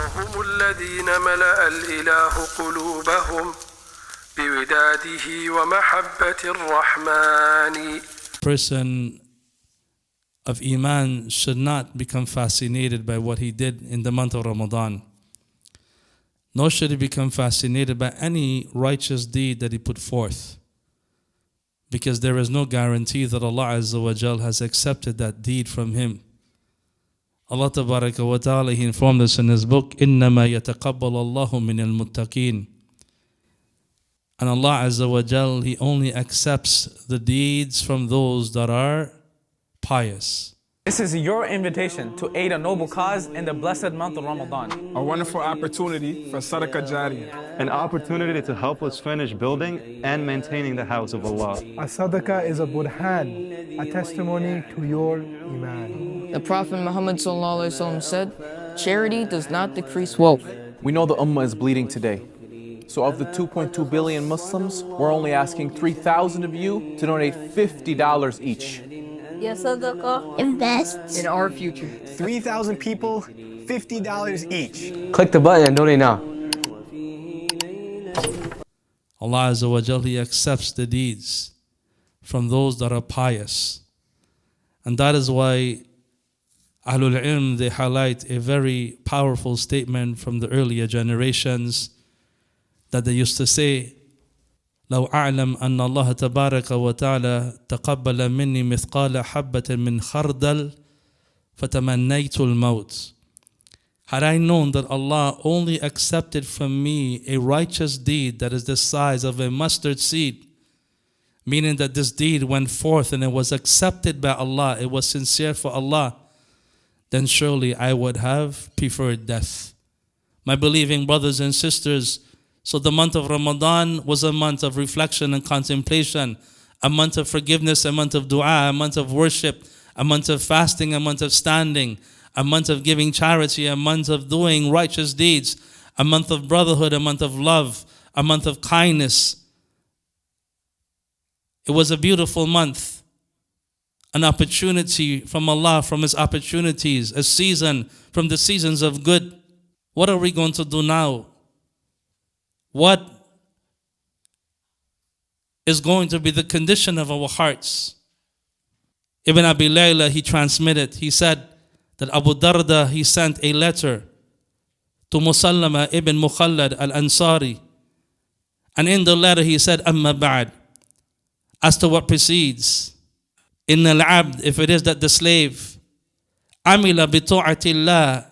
هم الذين ملأ الإله قلوبهم بوداده ومحبة الرحمن. Person of Iman should not become fascinated by what he did in the month of Ramadan. Nor should he become fascinated by any righteous deed that he put forth. Because there is no guarantee that Allah Azza wa Jal has accepted that deed from him. Allah Tabaraka wa Ta'ala, He informed us in His book, إِنَّمَا يَتَقَبَّلَ اللَّهُ مِنَ الْمُتَّقِينَ. And Allah Azza wa Jal, He only accepts the deeds from those that are pious. This is your invitation to aid a noble cause in the blessed month of Ramadan. A wonderful opportunity for Sadaqah Jariyah. An opportunity to help us finish building and maintaining the house of Allah. A sadaqah is a burhan, a testimony to your iman. The Prophet Muhammad ﷺ said, charity does not decrease wealth. We know the Ummah is bleeding today. So of the 2.2 billion Muslims, we're only asking 3,000 of you to donate $50 each. Ya sadaqah, Invest in our future. 3,000 people, $50 each. Click the button and donate now. Allah Azza wa Jal, He accepts the deeds from those that are pious. And that is why Ahlul Ilm, they highlight a very powerful statement from the earlier generations that they used to say, لو أعلم أن الله تبارك وتعالى تقبل مني مثقال حبة من خردل فتمنيت الموت. Had I known that Allah only accepted from me a righteous deed that is the size of a mustard seed, meaning that this deed went forth and it was accepted by Allah, it was sincere for Allah, then surely I would have preferred death. My believing brothers and sisters, so the month of Ramadan was a month of reflection and contemplation, a month of forgiveness, a month of dua, a month of worship, a month of fasting, a month of standing, a month of giving charity, a month of doing righteous deeds, a month of brotherhood, a month of love, a month of kindness. It was a beautiful month, an opportunity from Allah, from His opportunities, a season from the seasons of good. What are we going to do now? What is going to be the condition of our hearts? Ibn Abi Layla, he transmitted, he said that Abu Darda, he sent a letter to Musallama ibn Mukhallad al-Ansari. And in the letter he said, Amma ba'd, as to what precedes, Inna al-abd, if it is that the slave, Amila bi ta'atillah,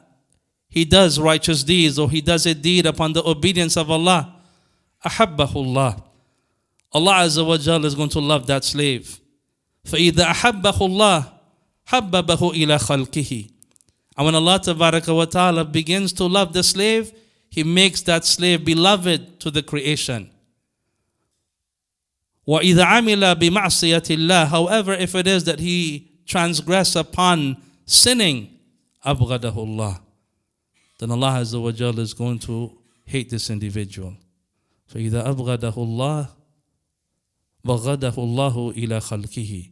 he does righteous deeds, or he does a deed upon the obedience of Allah, ahabbahullah. Allah Azza wa Jalla is going to love that slave. فَإِذَا أَحَبَّهُ اللَّهُ حَبَّبَهُ إِلَى خَلْقِهِ. And when Allah Tabaraka wa Ta'ala begins to love the slave, He makes that slave beloved to the creation. وَإِذَا عَمِلَ بِمَعْصِيَةِ اللَّهِ. However, if it is that he transgress upon sinning, أَبْغَدَهُ اللَّهُ. Then Allah Azza wa Jalla is going to hate this individual. فَإِذَا أَبْغَدَهُ اللَّهُ بَغَدَهُ اللَّهُ إِلَى خَلْقِهِ.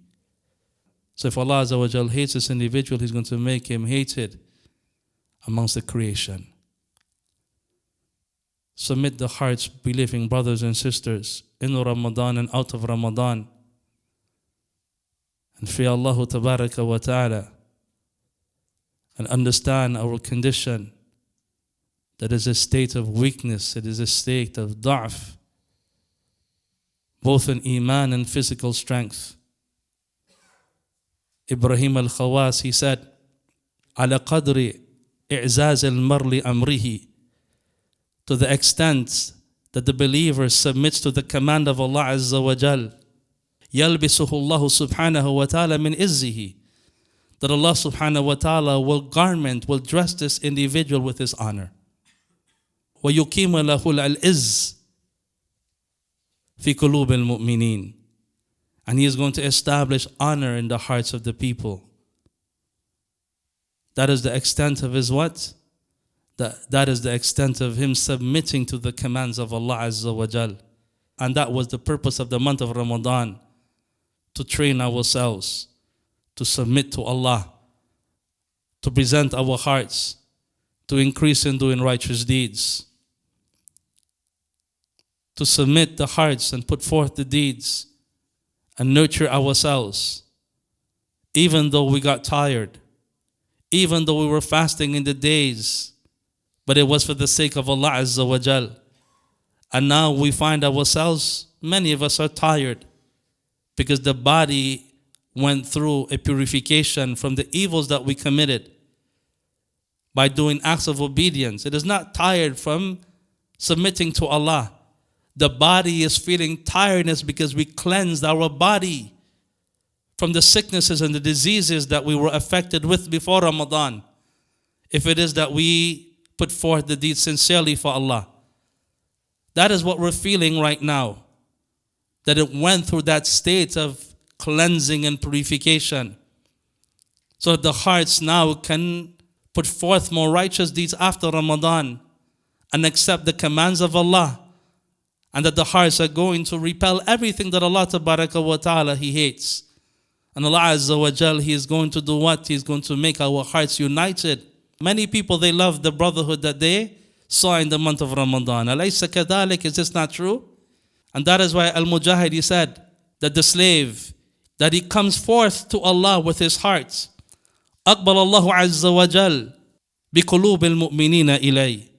So if Allah Azza wa Jalla hates this individual, He's going to make him hated amongst the creation. Submit the hearts, believing brothers and sisters, in Ramadan and out of Ramadan. And fear Allah Tabaraka wa Ta'ala. And understand our condition. That is a state of weakness, it is a state of da'f, both in iman and physical strength. Ibrahim al-Khawas, he said, على قدر إعزاز المرء لأمره, to the extent that the believer submits to the command of Allah Azza wa Jal, يلبسه الله سبحانه وتعالى من إزه, that Allah subhanahu wa ta'ala will dress this individual with His honor. وَيُقِيمَ لَهُ الْعِزِّ فِي قُلُوبِ الْمُؤْمِنِينَ. And He is going to establish honor in the hearts of the people. That is the extent of His what? That is the extent of Him submitting to the commands of Allah Azza wa Jal. And that was the purpose of the month of Ramadan, to train ourselves, to submit to Allah, to present our hearts, to increase in doing righteous deeds, to submit the hearts and put forth the deeds and nurture ourselves. Even though we got tired, even though we were fasting in the days, but it was for the sake of Allah Azza wa Jal. And now we find ourselves, many of us are tired because the body went through a purification from the evils that we committed by doing acts of obedience. It is not tired from submitting to Allah. The body is feeling tiredness because we cleansed our body from the sicknesses and the diseases that we were affected with before Ramadan. If it is that we put forth the deed sincerely for Allah. That is what we're feeling right now. That it went through that state of cleansing and purification. So that the hearts now can put forth more righteous deeds after Ramadan and accept the commands of Allah. And that the hearts are going to repel everything that Allah Tabaraka wa Ta'ala He hates. And Allah Azza wa Jal, He is going to do what? He is going to make our hearts united. Many people, they love the brotherhood that they saw in the month of Ramadan. Alaysa kadhalik, is this not true? And that is why Al-Mujahid, he said that the slave, that he comes forth to Allah with his heart. Aqbal Allahu Azza wa Jal biqulub al-mu'minina ilay.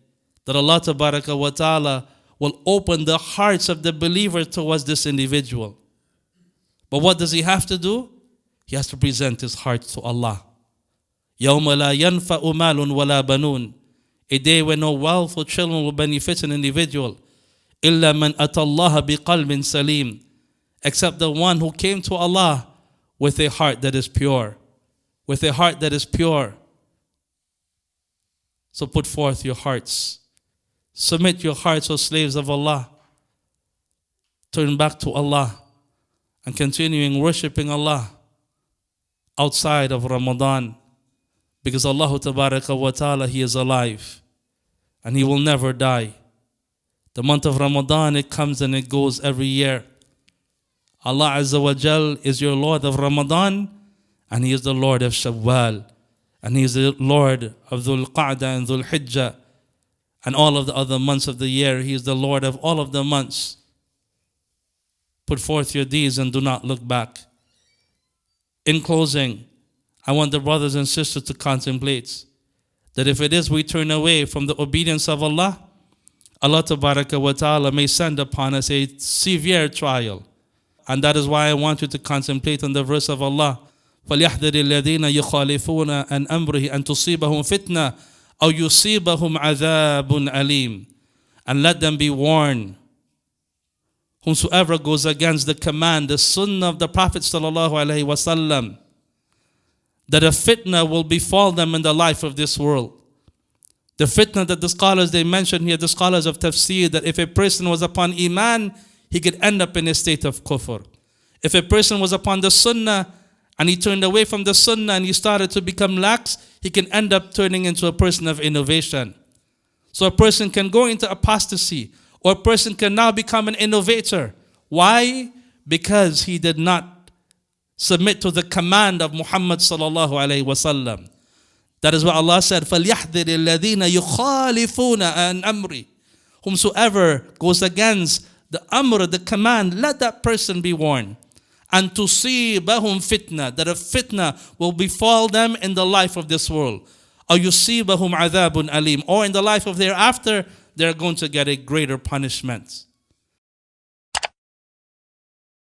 That Allah Tabaraka wa Ta'ala will open the hearts of the believer towards this individual. But what does he have to do? He has to present his heart to Allah. يَوْمَ لَا يَنْفَأُ مَالٌ وَلَا بَنُونَ. A day when no wealth or children will benefit an individual. إِلَّا مَنْ أَتَى اللَّهَ بِقَلْبٍ سَلِيمٍ. Except the one who came to Allah with a heart that is pure. With a heart that is pure. So put forth your hearts. Submit your hearts, O slaves of Allah. Turn back to Allah and continuing worshiping Allah outside of Ramadan. Because Allah Tabaraka wa Ta'ala, He is alive and He will never die. The month of Ramadan, it comes and it goes every year. Allah Azza wa Jal is your Lord of Ramadan and He is the Lord of Shawwal and He is the Lord of Dhul Qa'dah and Dhul Hijjah and all of the other months of the year. He is the Lord of all of the months. Put forth your deeds and do not look back. In closing, I want the brothers and sisters to contemplate that if it is we turn away from the obedience of Allah, Allah Tabaraka wa Ta'ala may send upon us a severe trial. And that is why I want you to contemplate on the verse of Allah. فَلْيَحْذَرِ الَّذِينَ يُخَالِفُونَ أَنْ أَمْرِهِ أَنْ تُصِيبَهُمْ فِتْنَةٌ أَوْ يُصِيبَهُمْ عَذَابٌ أَلِيمٌ. And let them be warned. Whomsoever goes against the command, the Sunnah of the Prophet sallallahu alaihi wasallam, that a fitna will befall them in the life of this world. The fitna that the scholars, they mention here, the scholars of tafsir, that if a person was upon iman, he could end up in a state of kufr. If a person was upon the sunnah and he turned away from the sunnah and he started to become lax, he can end up turning into a person of innovation. So a person can go into apostasy, or a person can now become an innovator. Why? Because he did not submit to the command of Muhammad sallallahu alaihi wasallam. That is what Allah said, فَلْيَحْذِرِ الَّذِينَ يُخَالِفُونَ عَنْ أَمْرِهِ. Whomsoever goes against the amr, the command, let that person be warned. And تُصِيبَهُمْ fitna, that a fitna will befall them in the life of this world. أَوْ يُصِيبَهُمْ عَذَابٌ أَلِيمٌ. Or in the life of thereafter, they're going to get a greater punishment.